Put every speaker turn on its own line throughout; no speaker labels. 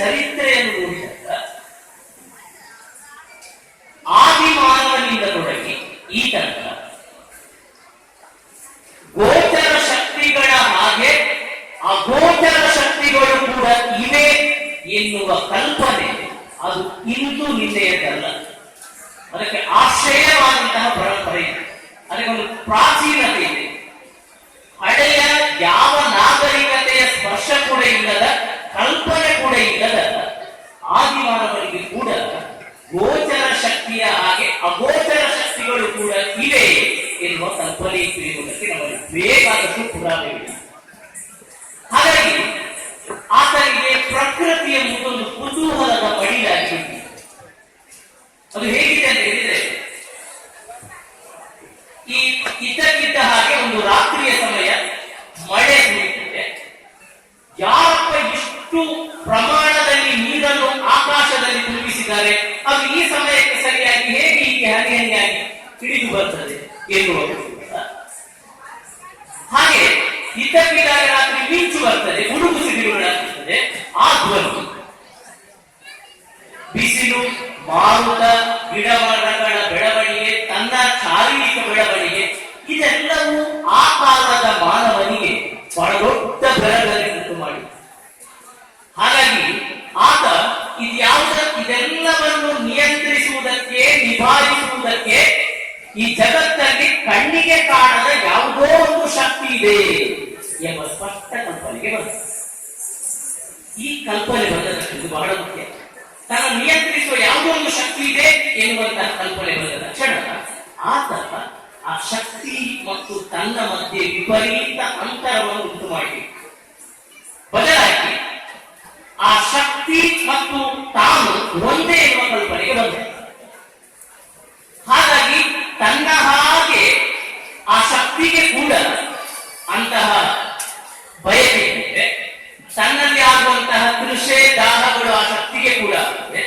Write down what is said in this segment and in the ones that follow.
ಚರಿತ್ರೆಯನ್ನು ನೋಡಿದಾಗ ಆದಿಮಾನವನಿಂದ ತೊಡಗಿ ಈ ತನಕ ಗೋಚರ ಶಕ್ತಿಗಳ ಹಾಗೆ ಅಗೋಚರ ಶಕ್ತಿಗಳು ಕೂಡ ಇವೆ ಎನ್ನುವ ಕಲ್ಪನೆ ಅದು ಇಂದು ನಿನ್ನೆಯದಲ್ಲ. ಅದಕ್ಕೆ ಆಶ್ರಯವಾದಂತಹ ಪರಂಪರೆ ಇದೆ, ಅದಕ್ಕೆ ಒಂದು ಪ್ರಾಚೀನತೆ ಇದೆ. ಹಳೆಯ ಯಾವ ನಾಗರಿಕತೆಯ ಸ್ಪರ್ಶ ಕೂಡ ಇಲ್ಲದ, ಕಲ್ಪನೆ ಕೂಡ ಇಲ್ಲದ ಆದಿಮಾನವರಿಗೆ ಕೂಡ ಗೋಚರ ಶಕ್ತಿಯ ಹಾಗೆ ಅಗೋಚರ ಶಕ್ತಿಗಳು ಕೂಡ ಇವೆ ಎನ್ನುವ ಕಲ್ಪನೆ ಇರುವುದಕ್ಕೆ ನಮಗೆ ಬೇಕಾದಷ್ಟು ಪುರಾವೆಗಳಿವೆ. ಹಾಗಾಗಿ ಆತನಿಗೆ ಪ್ರಕೃತಿಯ ಮುಂದೊಂದು ಕುತೂಹಲದ ಪಡಿಲಾಗಿದೆ. ಅದು ಹೇಗಿದೆ ಅಂತ ಹೇಳಿದ್ರೆ, ಈ ಇದ್ದಕ್ಕಿದ್ದ ಹಾಗೆ ಒಂದು ರಾತ್ರಿಯ ಸಮಯ ಮಳೆ ಸುರಿಯುತ್ತದೆ. ಯಾರಪ್ಪ ಇಷ್ಟು ಪ್ರಮಾಣದಲ್ಲಿ ನೀರನ್ನು ಆಕಾಶದಲ್ಲಿ ತುಂಬಿಸಿದ್ದಾರೆ, ಅದು ಈ ಸಮಯಕ್ಕೆ ಸರಿಯಾಗಿ ಹೇಗೆ ಹೀಗೆ ಹನಿ ಹನಿಯಾಗಿ ಹಿಡಿದು ಬರ್ತದೆ ಎನ್ನುವ ಹಾಗೆ ಇದ್ದಕ್ಕಿದ್ದಾಗ ರಾತ್ರಿ ಮಿಂಚು ಬರ್ತದೆ, ಗುಡುಗು ಸಿಡಿಲುಗಳಾಗ್ತದೆ. ಆ ಧ್ವನಿ, ಬಿಸಿಲು, ಮಾರುತ, ಗಿಡಮರಗಳ ಬೆಳವಣಿಗೆ, ತನ್ನ ಶಾರೀರಿಕ ಬೆಳವಣಿಗೆ, ಇದೆಲ್ಲವೂ ಆ ಕಾಲದ ಮಾನವನಿಗೆ ಬಹಳ ದೊಡ್ಡ ಬೆಳವಣಿಗೆ ಉಂಟು ಮಾಡಿ. ಹಾಗಾಗಿ ಆತ ಇದೆಲ್ಲವನ್ನು ನಿಯಂತ್ರಿಸುವುದಕ್ಕೆ, ನಿಭಾಯಿಸುವುದಕ್ಕೆ ಈ ಜಗತ್ತಲ್ಲಿ ಕಣ್ಣಿಗೆ ಕಾಣದ ಯಾವುದೋ ಒಂದು ಶಕ್ತಿ ಇದೆ ಎಂಬ ಸ್ಪಷ್ಟ ಕಲ್ಪನೆಗೆ ಬಂದ. ಈ ಕಲ್ಪನೆ ಬಂದದಕ್ಕೆ ಇದು ಬಹಳ ಮುಖ್ಯ. ತನ್ನ ನಿಯಂತ್ರಿಸುವ ಯಾವುದೋ ಒಂದು ಶಕ್ತಿ ಇದೆ ಎನ್ನುವಂತಹ ಕಲ್ಪನೆ ಬಂದ ತಕ್ಷಣ ಆತ ಆ ಶಕ್ತಿ ಮತ್ತು ತನ್ನ ಮಧ್ಯೆ ವಿಪರೀತ ಅಂತರವನ್ನು ಉಂಟು ಮಾಡಿ, ಬದಲಾಗಿ ಆ ಶಕ್ತಿ ಮತ್ತು ತಾನು ಒಂದೇ ಎನ್ನುವ ಕಲ್ಪನೆಗೆ ಬಂದ. ಹಾಗಾಗಿ ತನ್ನ ಹಾಗೆ ಆ ಶಕ್ತಿಗೆ ಕೂಡ ಅಂತಹ ಬಯಕೆ ಇದೆ, ತನ್ನಲ್ಲಿ ಆಗುವಂತಹ ತೃಷೆ ದಾಹಗಳು ಆ ಶಕ್ತಿಗೆ ಕೂಡ ಆಗುತ್ತೆ,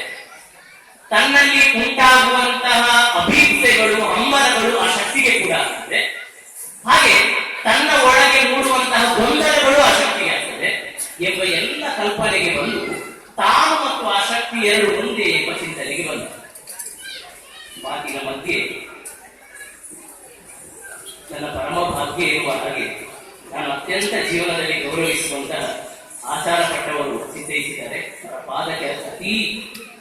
ತನ್ನಲ್ಲಿ ಉಂಟಾಗುವಂತಹ ಅಭೀಪ್ಸೆಗಳು ಹಂಬಲಗಳು ಆ ಶಕ್ತಿಗೆ ಕೂಡ ಆಗುತ್ತೆ, ಹಾಗೆ ತನ್ನ ಒಳಗೆ ಮೂಡುವಂತಹ ಗೊಂದಲಗಳು ಆ ಶಕ್ತಿಗೆ ಆಗ್ತದೆ ಎಂಬ ಎಲ್ಲ ಕಲ್ಪನೆಗೆ ಬಂದು ತಾನು ಮತ್ತು ಆ ಶಕ್ತಿ ಎರಡು ಒಂದೇ ಎಂಬ ಚಿಂತನೆಗೆ ಬಂದ. ಮಾತಿನ ಮಧ್ಯೆ ನನ್ನ ಪರಮ ಭಾಗ್ಯ ಇರುವ ಹಾಗೆ ನಾನು ಅತ್ಯಂತ ಜೀವನದಲ್ಲಿ ಗೌರವಿಸುವಂತಹ ಆಚಾರ ಪಟ್ಟವರು ಸಿದ್ಧಯಿಸಿದ್ದಾರೆ. ಅವರ ಪಾದಕ್ಕೆ ಅತಿ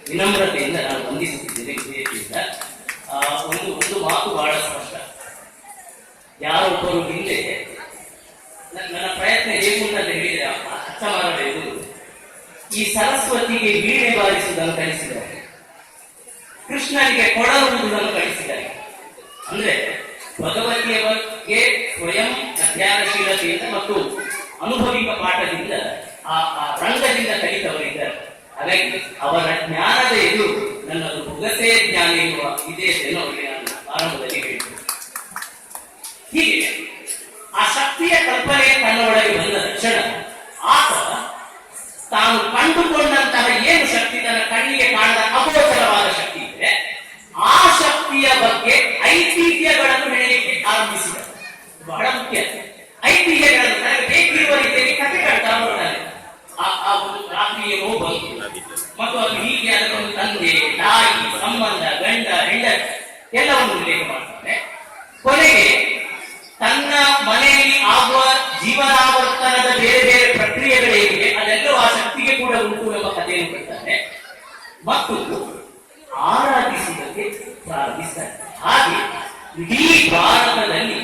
ವಿನಮ್ರತೆಯಿಂದ ನಾನು ವಂದಿಸುತ್ತಿದ್ದೇನೆ. ವಿಧೇಯತೆಯಿಂದ ಒಂದು ಮಾತು ಬಹಳ ಸ್ಪಷ್ಟ. ಯಾರೊಬ್ಬರು ಹಿಂದೆ ನನ್ನ ಪ್ರಯತ್ನ ಹೇಗೂ ಅಂತ ಹೇಳಿದರೆ ಅರ್ಥ ಮಾಡಬೇಕು. ಈ ಸರಸ್ವತಿಗೆ ವೀಣೆ ಬಾರಿಸುವುದನ್ನು ಕಲಿಸಿದ್ದಾರೆ, ಕೃಷ್ಣನಿಗೆ ಕೊಡರುವುದನ್ನು ಕಲಿಸಿದ್ದಾರೆ. ಅಂದ್ರೆ ಭಗವತಿಯ ಬಗ್ಗೆ ಸ್ವಯಂ ಅಧ್ಯಯನಶೀಲತೆಯಿಂದ ಮತ್ತು ಅನುಭವಿಕ ಪಾಠದಿಂದ ಆ ರಂಗದಿಂದ ಕಲಿತವರಿದ್ದಾರೆ. ಹಾಗಾಗಿ ಅವರ ಜ್ಞಾನದ ಎದುರು ನನ್ನದು ಬುಗಸೆ ಜ್ಞಾನ ಎನ್ನುವ ವಿಧೇಯತೆಯನ್ನು ಅವರಿಗೆ ನಾನು ಆರಂಭದಲ್ಲಿ ಹೇಳಿದ್ದೇನೆ. ಹೀಗೆ ಆ ಶಕ್ತಿಯ ಕಲ್ಪನೆ ತನ್ನ ಒಳಗೆ ಬಂದ ತಕ್ಷಣ ಆತ ತಾನು ಕಂಡುಕೊಂಡಂತಹ ಏನು ಶಕ್ತಿ ತನ್ನ ಕಣ್ಣಿಗೆ ಕಾಣದ ಅಗೋಚರವಾದ ಶಕ್ತಿ ಇದೆ, ಆ ಶಕ್ತಿಯ ಬಗ್ಗೆ ಐತಿಹ್ಯಗಳನ್ನು ಹೇಳಲಿಕ್ಕೆ ಆರಂಭಿಸಿದ. ಬಹಳ ಮುಖ್ಯ. ಐತಿಹ್ಯಗಳನ್ನು ನನಗೆ ಬೇಕಿರುವ ರೀತಿಯಲ್ಲಿ ಕಥೆ ಕಟ್ತಾ ಬರ್ತಾರೆ. ಆ ಒಂದು ರಾತ್ರಿಯ ಬಂತು ಮತ್ತು ಅದು ಹೀಗೆ ಅದಕ್ಕೊಂದು ತಂದೆ ತಾಯಿ ಸಂಬಂಧ ಗಂಡ ಹೆಂಡತಿ ಎಲ್ಲವನ್ನು ಉಲ್ಲೇಖ ಮಾಡ್ತಾರೆ. ಕೊನೆಗೆ ತನ್ನ ಮನೆಯಲ್ಲಿ ಆಗುವ ಜೀವನಾವರ್ತನದ ಬೇರೆ ಬೇರೆ ಪ್ರಕ್ರಿಯೆಗಳೇನಿವೆ ಅದೆಲ್ಲವೂ ಆ ಶಕ್ತಿಗೆ ಕೂಡ ಉಂಟು ಎಂಬ ಕಥೆಯನ್ನು ಕೊಡ್ತಾರೆ ಮತ್ತು ಆರಾಧಿಸುವುದಕ್ಕೆ ಪ್ರಾರಂಭಿಸ್ತಾರೆ. ಹಾಗೆ ಇಡೀ ಭಾರತದಲ್ಲಿ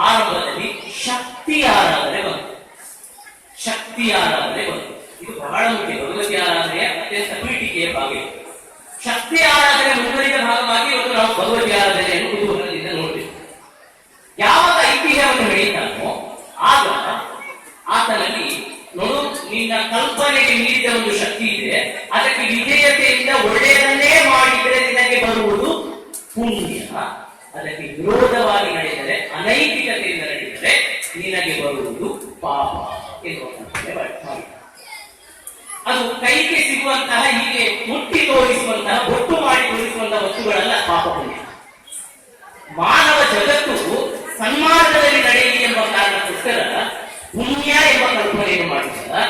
ಆರಂಭದಲ್ಲಿ ಶಕ್ತಿ ಆರಾಧನೆ ಬಂತು. ಶಕ್ತಿ ಆರಾಧನೆ ಬಂತು. ಇದು ಬಹಳ ಮುಖ್ಯ. ಭಗವತಿ ಆರಾಧನೆಯ ಅತ್ಯಂತ ಪೀಠಿಕೆಯ ಭಾಗ. ಶಕ್ತಿ ಆರಾಧನೆ ಮುಂದುವರಿದ ಭಾಗವಾಗಿ ಇವತ್ತು ನಾವು ಭಗವತಿ ಆರಾಧನೆಯನ್ನು ಕುತೂಹಲದಿಂದ ನೋಡಬೇಕು. ಯಾವಾಗ ಐತಿಹ್ಯವನ್ನು ಹೇಳಿದ್ದಾನೋ ಆಗ ಆತನಲ್ಲಿ ನೋಡು, ನಿನ್ನ ಕಲ್ಪನೆಗೆ ಮೀರಿದ ಒಂದು ಶಕ್ತಿ ಇದೆ, ಅದಕ್ಕೆ ವಿಧೇಯತೆಯಿಂದ ಒಳ್ಳೆಯದನ್ನೇ ಮಾಡಿದರೆ ನಿನಗೆ ಬರುವುದು ಪುಣ್ಯ, ಅದಕ್ಕೆ ವಿರೋಧವಾಗಿ ನಡೆದರೆ ಅನೈತಿಕತೆಯಿಂದ ನಡೆದರೆ ನಿನಗೆ ಬರುವುದು ಪಾಪ ಎನ್ನುವ ಕಲ್ಪನೆ ಮಾಡಿ ಅದು ಕೈಗೆ ಸಿಗುವಂತಹ ಹೀಗೆ ಮುಟ್ಟಿ ತೋರಿಸುವಂತಹ ಬೊಟ್ಟು ಮಾಡಿ ತೋರಿಸುವಂತಹ ವಸ್ತುಗಳಲ್ಲ ಪಾಪ ಪುಣ್ಯ. ಮಾನವ ಜಗತ್ತು ಸನ್ಮಾರ್ಗದಲ್ಲಿ ನಡೆಯಲಿ ಎಂಬ ಕಾರಣಕ್ಕೋಸ್ಕರ ಪುಣ್ಯ ಎಂಬ ಕಲ್ಪನೆಯನ್ನು ಮಾಡಿದಾಗ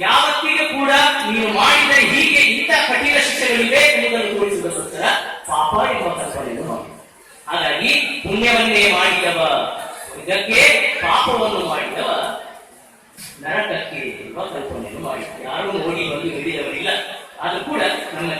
ಯಾವತ್ತಿಗೆ ಕೂಡ ನೀನು ಮಾಡಿದರೆ ಹೀಗೆ ಇಂಥ ಕಠಿಣ ಶಿಕ್ಷೆಗಳಿವೆ ಎಂಬುದನ್ನು ತೋರಿಸುವುದಕ್ಕೋಸ್ಕರ ಪಾಪ ಎಂಬ ಕಲ್ಪನೆಯನ್ನು ಮಾಡಿ. ಹಾಗಾಗಿ ಪುಣ್ಯವನ್ನೇ ಮಾಡಿದವ ಇದಕ್ಕೆ, ಪಾಪವನ್ನು ಮಾಡಿದವ ನರಕಕ್ಕೆ ಎಂಬ ಕಲ್ಪನೆಯನ್ನು ಮಾಡಿ. ಯಾರೂ ನೋಡಿ ಬಂದು ಹಿಡಿದವರಿಲ್ಲ. ಆದ್ರೂ ಕೂಡ ನಮ್ಮ